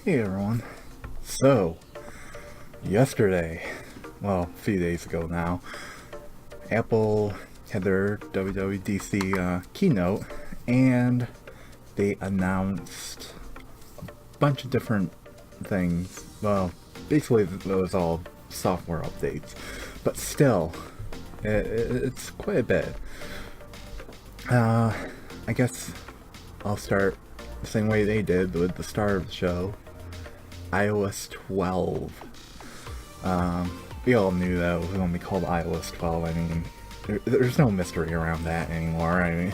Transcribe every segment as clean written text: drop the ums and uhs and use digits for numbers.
Hey everyone. So, yesterday, well, a few days ago now, Apple had their WWDC keynote, and they announced a bunch of different things. Well, basically, it was all software updates, but still, it's quite a bit. I guess I'll start the same way they did with the star of the show, iOS 12. We all knew that it was going to be called iOS 12. I mean, there's no mystery around that anymore. I mean,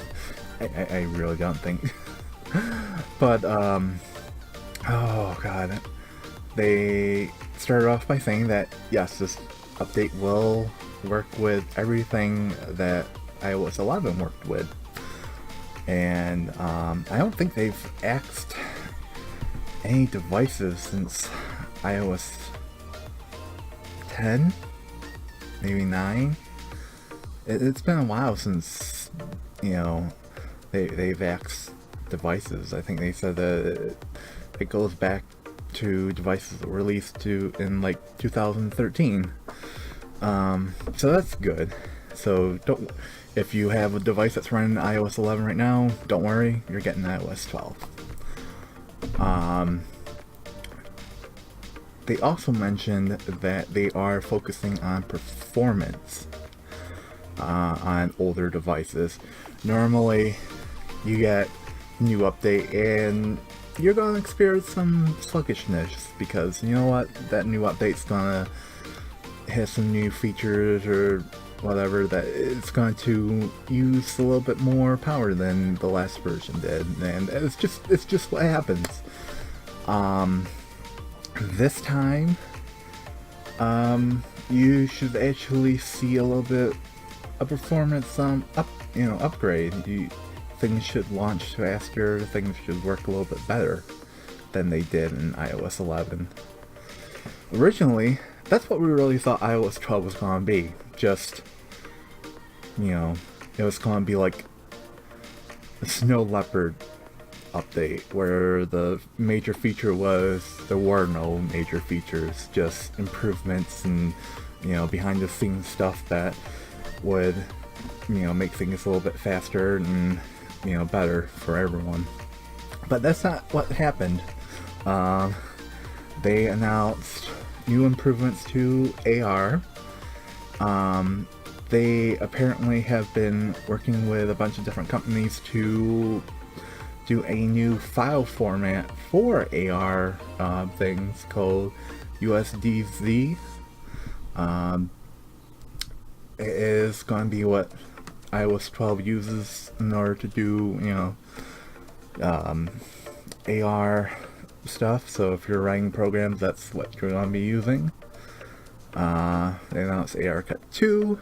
I really don't think. But, oh god. They started off by saying that, yes, this update will work with everything that iOS 11 worked with. And, I don't think they've axed any devices since iOS 10, maybe 9. It's been a while since, they've axed devices. I think they said that it goes back to devices that were released in like 2013. So that's good. So if you have a device that's running iOS 11 right now, don't worry, you're getting iOS 12. They also mentioned that they are focusing on performance on older devices. Normally, you get a new update and you're going to experience some sluggishness because you know what? That new update's going to have some new features or whatever that it's going to use a little bit more power than the last version did, and it's just what happens. This time, you should actually see a little bit of performance upgrade. Things should launch faster. Things should work a little bit better than they did in iOS 11. Originally, that's what we really thought iOS 12 was going to be. Just, it was going to be like a Snow Leopard update where the major feature was there were no major features, just improvements and behind the scenes stuff that would make things a little bit faster and better for everyone. But that's not what happened. They announced new improvements to AR. They apparently have been working with a bunch of different companies to do a new file format for AR things called USDZ. It is going to be what iOS 12 uses in order to do, AR stuff. So if you're writing programs, that's what you're going to be using. They announced ARKit 2,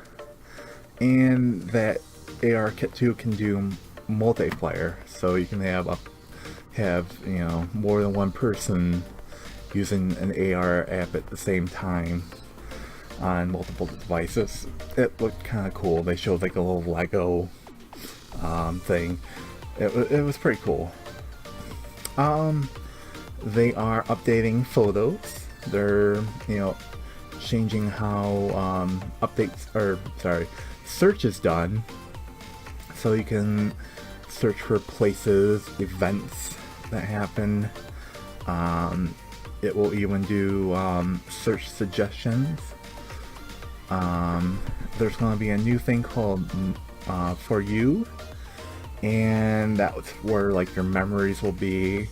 and that ARKit 2 can do multiplayer, so you can have more than one person using an AR app at the same time on multiple devices. It looked kind of cool. They showed like a little Lego thing. It was pretty cool. They are updating photos. They're changing how search is done, so you can search for places, events that happen. It will even do search suggestions. There's going to be a new thing called For You, and that's where like your memories will be.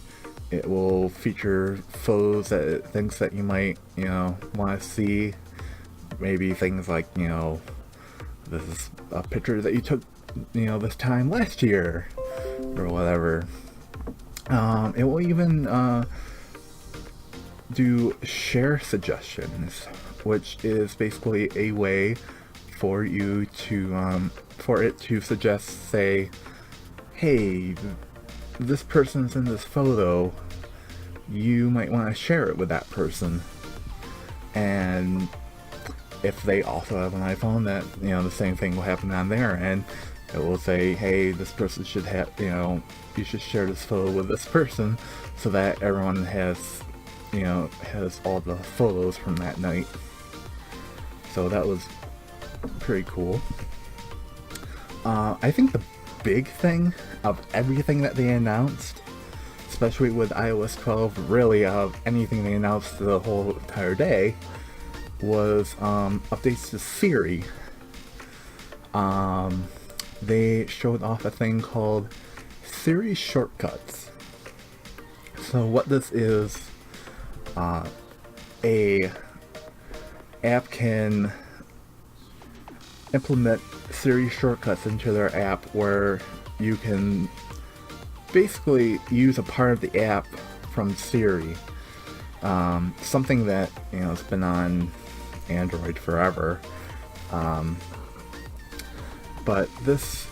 It will feature photos, things that you might want to see. Maybe things like this is a picture that you took this time last year or whatever. It will even do share suggestions, which is basically a way for you to for it to suggest, say, hey, this person's in this photo, you might want to share it with that person. And if they also have an iPhone, that the same thing will happen on there, and it will say, hey, this person should have, you should share this photo with this person, so that everyone has has all the photos from that night. So that was pretty cool. I think the big thing of everything that they announced, especially with iOS 12, really of anything they announced the whole entire day, was updates to Siri. They showed off a thing called Siri Shortcuts. So what this is, a app can implement Siri shortcuts into their app where you can basically use a part of the app from Siri. Something that has been on Android forever. But it's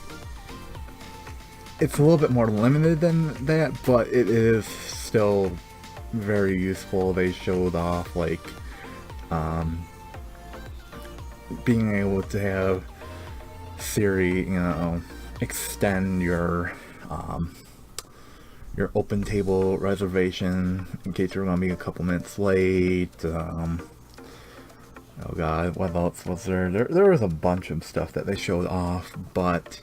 a little bit more limited than that, but it is still very useful. They showed off like being able to have Siri, extend your open table reservation in case you're gonna be a couple minutes late. Oh god, what else was there? There was a bunch of stuff that they showed off, but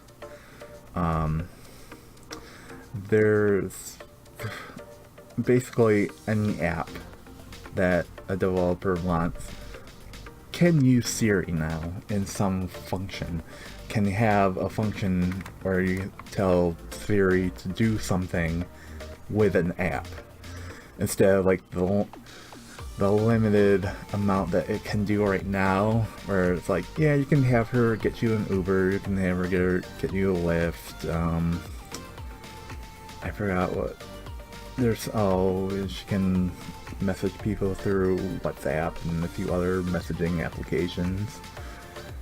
there's basically any app that a developer wants can use Siri now in some function. Can have a function where you tell Siri to do something with an app instead of like the limited amount that it can do right now, where it's like, yeah, you can have her get you an Uber, you can have her get you a Lyft. I forgot what. She can message people through WhatsApp and a few other messaging applications.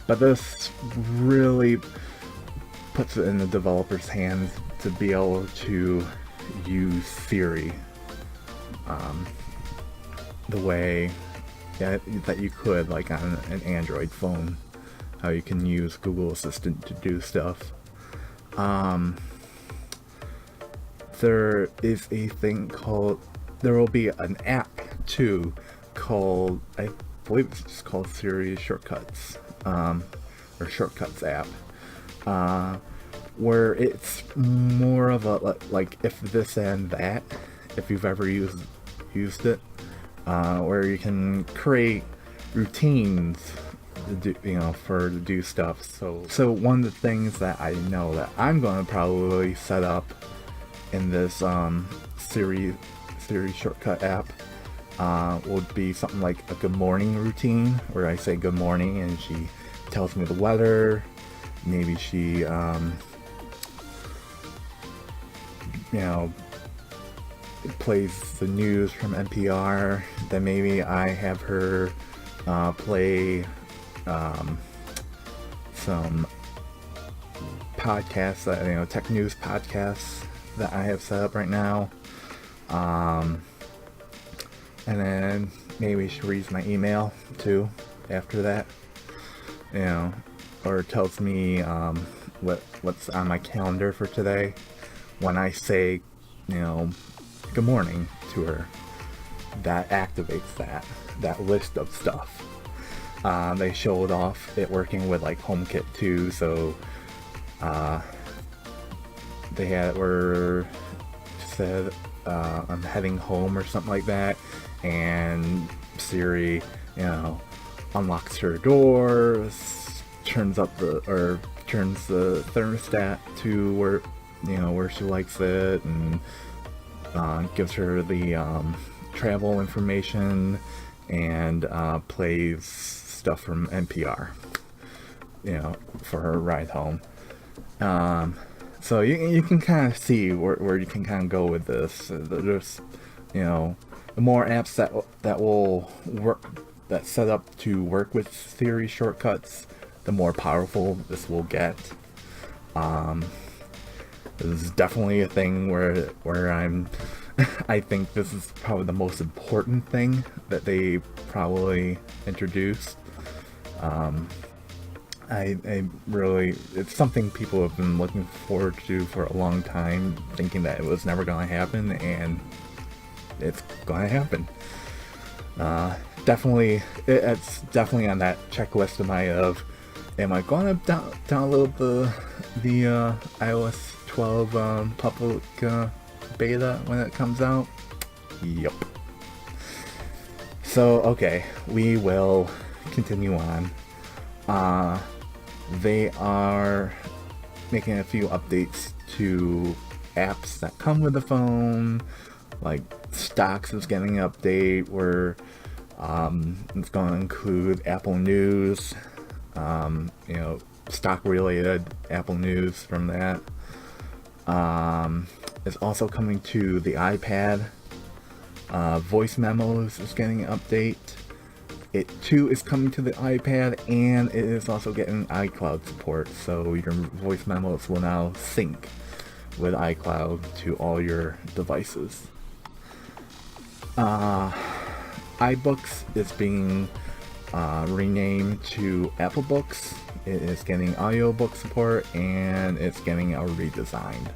But this really puts it in the developer's hands to be able to use Siri the way that you could like on an Android phone, how you can use Google Assistant to do stuff. There is a thing there will be an app too called, I believe it's just called Siri Shortcuts, or Shortcuts app, where it's more of a like if this and that, if you've ever used it, where you can create routines to do stuff. So one of the things that I know that I'm going to probably set up in this Siri Shortcut app would be something like a good morning routine, where I say good morning and she tells me the weather. Maybe she plays the news from NPR. Then maybe I have her play some podcasts that tech news podcasts that I have set up right now, and then maybe she reads my email too after that, or tells me what's on my calendar for today when I say good morning to her. That activates that list of stuff. They showed off it working with like HomeKit too, so they said I'm heading home or something like that, and Siri unlocks her doors, turns the thermostat to where she likes it, and gives her the travel information, and plays stuff from NPR for her ride home. So you can kind of see where you can kind of go with this. There's the more apps that will work, that set up to work with Siri shortcuts, the more powerful this will get. This is definitely a thing where I think this is probably the most important thing that they probably introduced. I really, it's something people have been looking forward to for a long time, thinking that it was never going to happen, and it's going to happen. Definitely, it's definitely on that checklist of my am I going to download the iOS 12 public beta when it comes out? Yep. So okay, we will continue on. They are making a few updates to apps that come with the phone, like Stocks is getting an update where it's going to include Apple News, stock related Apple News from that. It's also coming to the iPad. Voice memos is getting an update. It too is coming to the iPad, and it is also getting iCloud support, so your voice memos will now sync with iCloud to all your devices. iBooks is being renamed to Apple Books. It is getting audiobook support, and it's getting a redesigned.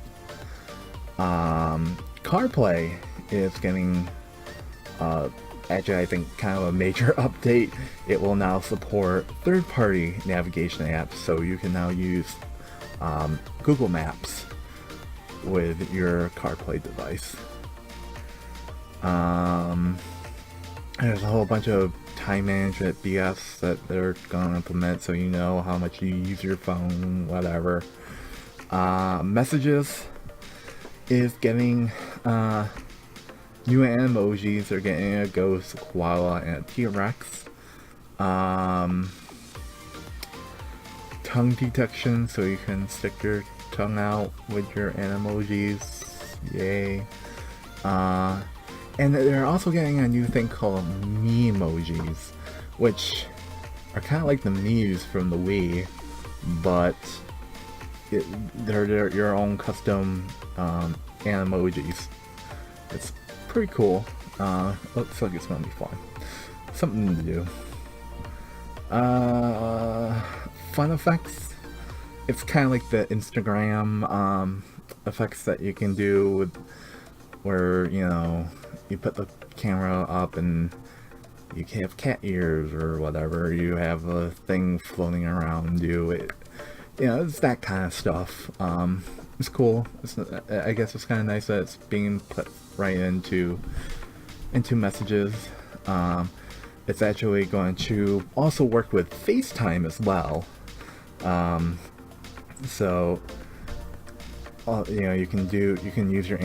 CarPlay is getting actually, I think kind of a major update. It will now support third-party navigation apps, so you can now use Google Maps with your CarPlay device. There's a whole bunch of time management BS that they're going to implement, so you know how much you use your phone, whatever. Messages is getting new emojis. Are getting a ghost, a koala, and a T-Rex. Tongue detection, so you can stick your tongue out with your emojis. Yay. And they're also getting a new thing called me-emojis, which are kind of like the Mii's from the Wii, but they're your own custom emojis. It's pretty cool. Looks like it's gonna be fun. Something to do. Fun effects. It's kind of like the Instagram effects that you can do with where you put the camera up and you can have cat ears or whatever. You have a thing floating around you. It's that kind of stuff. It's cool. I guess it's kind of nice that it's being put right into messages. It's actually going to also work with FaceTime as well. So you can use your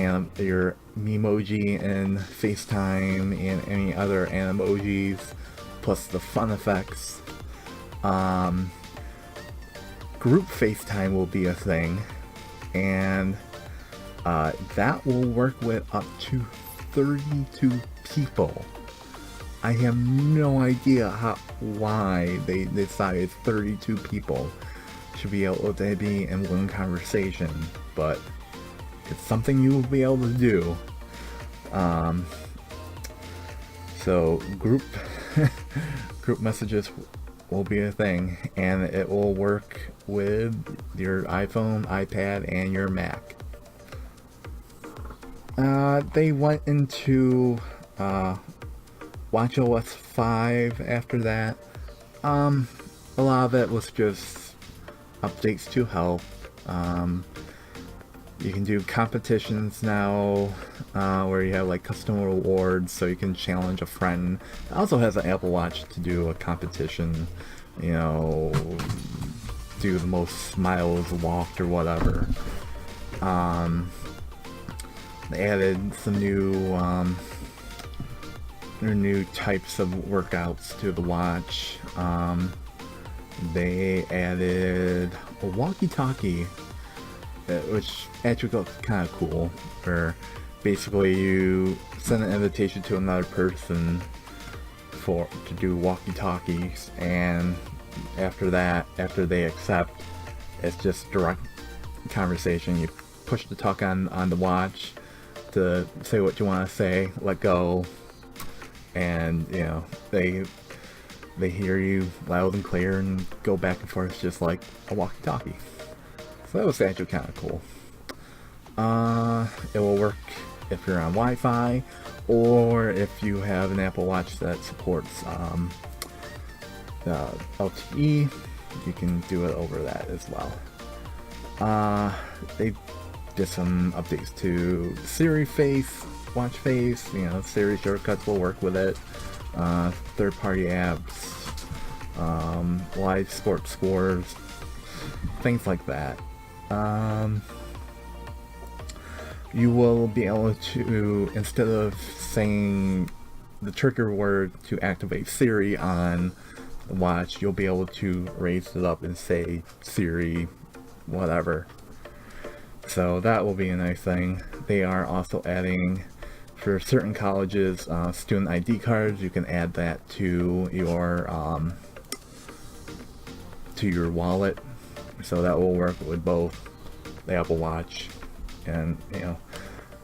Memoji in FaceTime and any other Animojis, plus the fun effects. Group FaceTime will be a thing, and that will work with up to 32 people. I have no idea why they decided 32 people should be able to be in one conversation, but it's something you will be able to do. So group messages will be a thing, and it will work with your iPhone, iPad, and your Mac. They went into watchOS 5 after that. A lot of it was just updates to help. You can do competitions now, where you have like custom rewards, so you can challenge a friend. It also has an Apple Watch to do a competition, do the most smiles walked or whatever. They added some new types of workouts to the watch. They added a walkie-talkie, which actually looks kind of cool, where basically you send an invitation to another person to do walkie-talkies, and after they accept, it's just direct conversation. You push the talk on the watch to say what you want to say, let go, and they hear you loud and clear and go back and forth just like a walkie-talkie. So that was actually kind of cool. It will work if you're on Wi-Fi, or if you have an Apple Watch that supports LTE, you can do it over that as well. They did some updates to Siri Face, Watch Face. Siri shortcuts will work with it. Third-party apps, live sports scores, things like that. You will be able to, instead of saying the trigger word to activate Siri on the watch, you'll be able to raise it up and say Siri whatever. So that will be a nice thing. They are also adding, for certain colleges, student ID cards. You can add that to your wallet, so that will work with both the Apple Watch and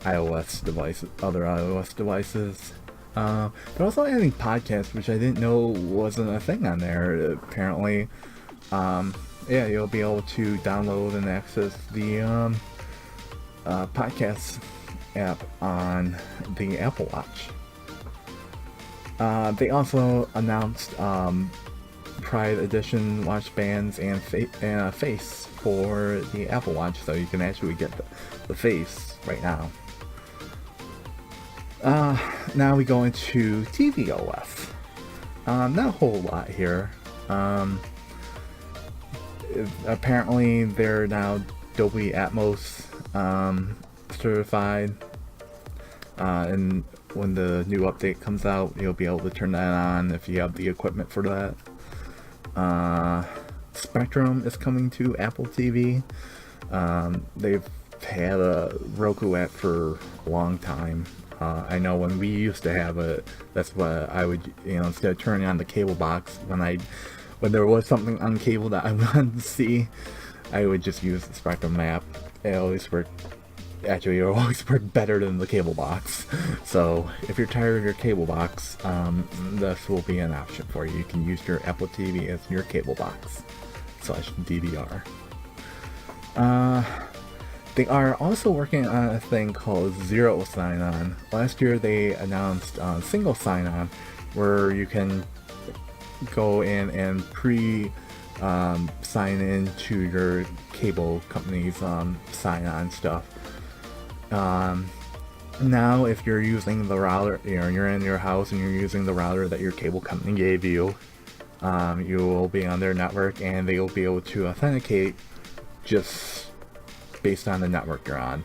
iOS devices, other iOS devices. They're also adding podcasts, which I didn't know wasn't a thing on there. Apparently, you'll be able to download and access the podcast app on the Apple Watch. They also announced Pride Edition watch bands and face for the Apple Watch, so you can actually get the face right now. Now we go into tvOS. Not a whole lot here. Apparently they're now Dolby Atmos certified, and when the new update comes out, you'll be able to turn that on if you have the equipment for that. Spectrum is coming to Apple TV. They've had a Roku app for a long time. I know when we used to have it, that's what I would, instead of turning on the cable box, when there was something on cable that I wanted to see, I would just use the Spectrum app. It always worked. Actually, it always worked better than the cable box. So if you're tired of your cable box, this will be an option for you. You can use your Apple TV as your cable box / DVR. They are also working on a thing called Zero Sign-On. Last year they announced Single Sign-On, where you can go in and sign in to your cable company's sign-on stuff. Now if you're using the router, you're in your house and you're using the router that your cable company gave you, you will be on their network, and they will be able to authenticate just based on the network you're on,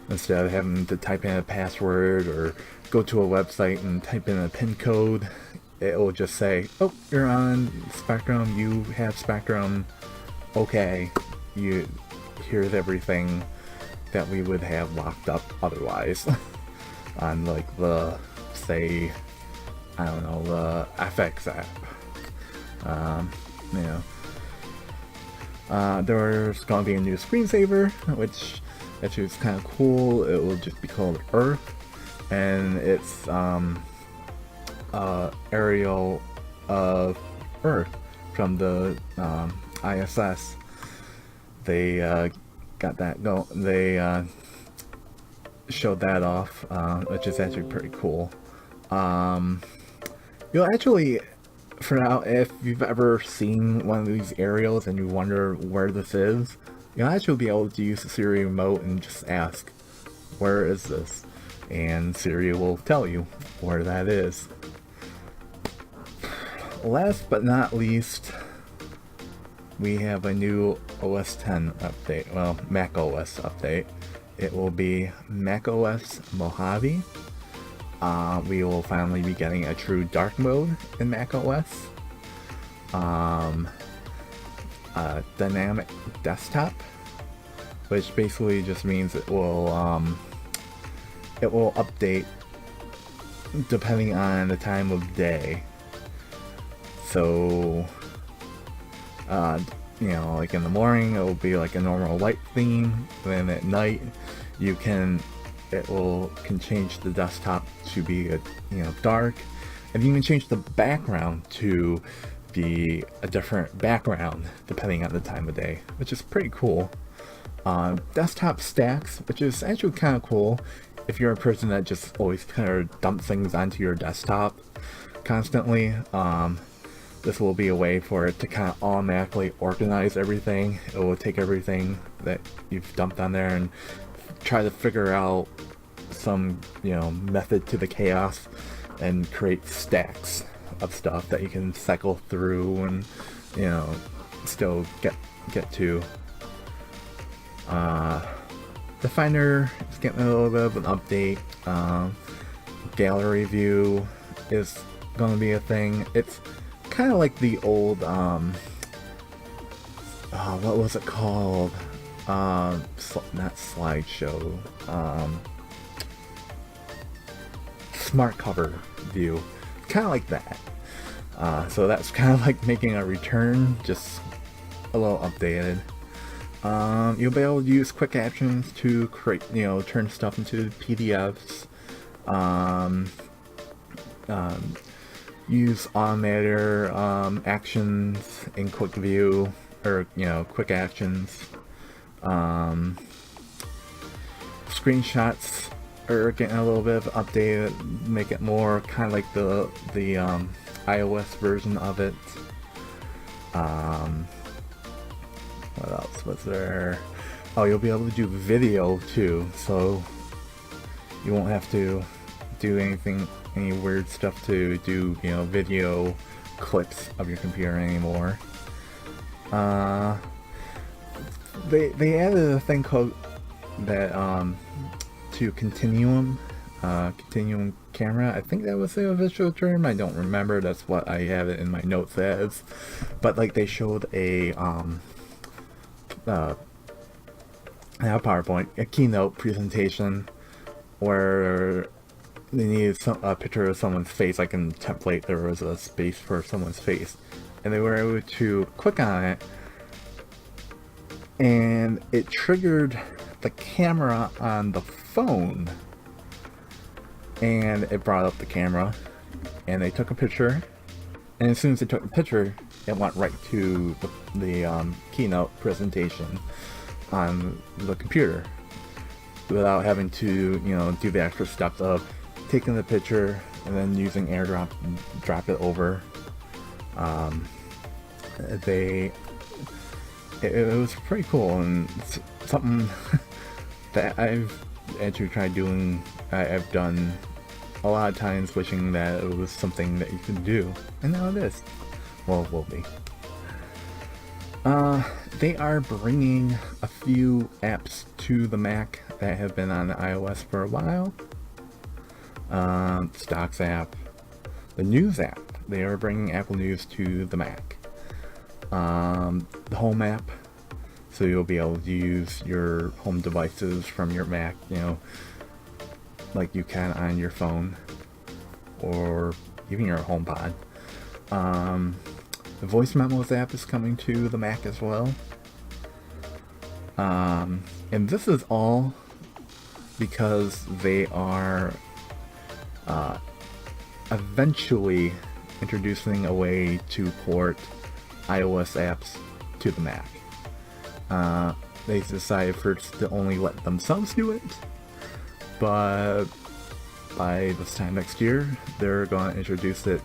instead of having to type in a password or go to a website and type in a PIN code. It will just say, oh, you're on Spectrum, you have Spectrum, okay. Here's everything that we would have locked up otherwise on, like, the, say, I don't know, the FX app. There's gonna be a new screensaver, which actually is kind of cool. It will just be called Earth, and it's aerial of Earth from the ISS. They got that go. They showed that off, which is actually pretty cool. You'll actually, for now, if you've ever seen one of these aerials and you wonder where this is, you'll actually be able to use the Siri remote and just ask, where is this? And Siri will tell you where that is. Last but not least, we have a new OS 10 update, well, Mac OS update. It will be Mac OS Mojave. We will finally be getting a true dark mode in Mac OS. Dynamic desktop, which basically just means it will update depending on the time of day. So, like in the morning, it will be like a normal light theme. Then at night, it can change the desktop to be dark, and you can change the background to be a different background depending on the time of day, which is pretty cool. Desktop stacks, which is actually kind of cool. if you're a person that just always kind of dumps things onto your desktop constantly, this will be a way for it to kind of automatically organize everything. It will take everything that you've dumped on there and try to figure out some, method to the chaos and create stacks of stuff that you can cycle through and, still get to. The Finder is getting a little bit of an update. Gallery view is going to be a thing. It's kind of like the old, what was it called? Not slideshow. Smart cover view. Kind of like that. So that's kind of like making a return, just a little updated. You'll be able to use quick actions to create, turn stuff into PDFs. Use automator actions in quick view, or quick actions. Screenshots are getting a little bit of update, make it more kind of like the iOS version of it. What else was there? Oh, you'll be able to do video too, so you won't have to do any weird stuff to do, video clips of your computer anymore. They added a thing called that to continuum camera. I think that was the official term. I don't remember. That's what I have it in my notes as. But like they showed a PowerPoint, a keynote presentation where they needed a picture of someone's face. Like in the template, there was a space for someone's face, and they were able to click on it, and it triggered the camera on the phone, and it brought up the camera, and they took a picture, and as soon as they took the picture, it went right to the keynote presentation on the computer without having to, do the extra steps of taking the picture and then using AirDrop and drop it over. It was pretty cool, and something that I've actually tried doing. I've done a lot of times, wishing that it was something that you could do, and now it is. Well, it will be. They are bringing a few apps to the Mac that have been on iOS for a while. Stocks app, the News app. They are bringing Apple News to the Mac. The Home app, so you'll be able to use your home devices from your Mac, like you can on your phone or even your HomePod. The Voice Memos app is coming to the Mac as well. And this is all because they are eventually introducing a way to port iOS apps to the Mac. They decided first to only let themselves do it, but by this time next year, they're going to introduce it,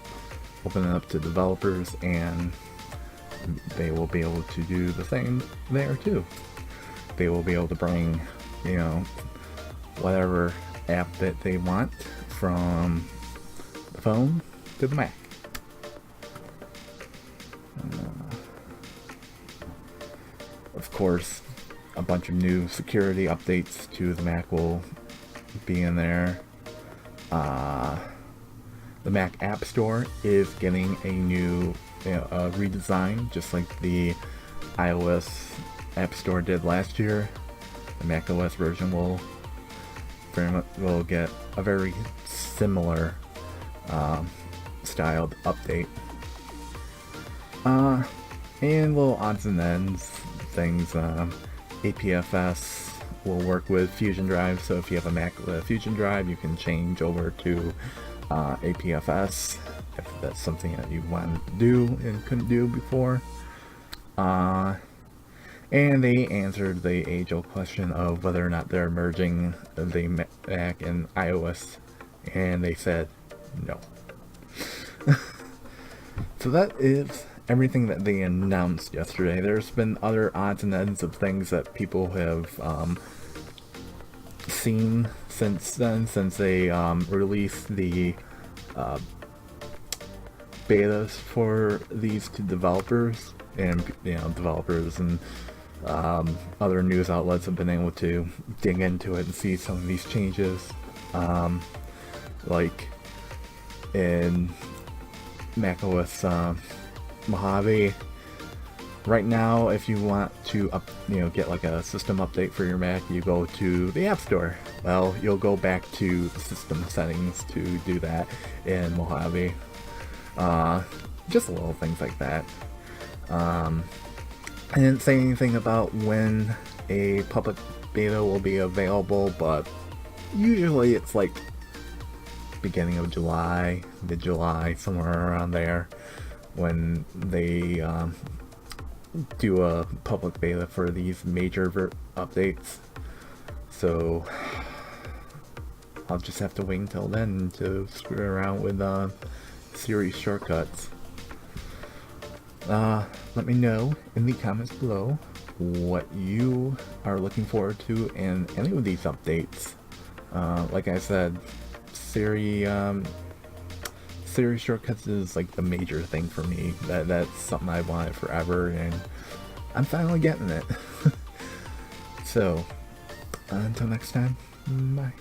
open it up to developers, and they will be able to do the same there too. They will be able to bring, whatever app that they want from the phone to the Mac. Of course, a bunch of new security updates to the Mac will be in there. The Mac App Store is getting a new redesign, just like the iOS App Store did last year. The Mac OS version will get a very similar styled update. And little odds and ends things. APFS will work with Fusion Drive, so if you have a Mac with a Fusion Drive, you can change over to APFS if that's something that you want to do and couldn't do before. And they answered the age-old question of whether or not they're merging the Mac and iOS, and they said no. So that is everything that they announced yesterday. There's been other odds and ends of things that people have seen since then, since they released the betas for these to developers, and developers and other news outlets have been able to dig into it and see some of these changes, like in macOS Mojave. Right now, if you want to get like a system update for your Mac, you go to the App Store. Well, you'll go back to the system settings to do that in Mojave. Just little things like that. I didn't say anything about when a public beta will be available, but usually it's like beginning of July, mid-July, somewhere around there, when they do a public beta for these major updates. So I'll just have to wait until then to screw around with Siri shortcuts. Let me know in the comments below what you are looking forward to in any of these updates. Like I said, Siri shortcuts is like the major thing for me. That's something I wanted forever, and I'm finally getting it. So, until next time, bye.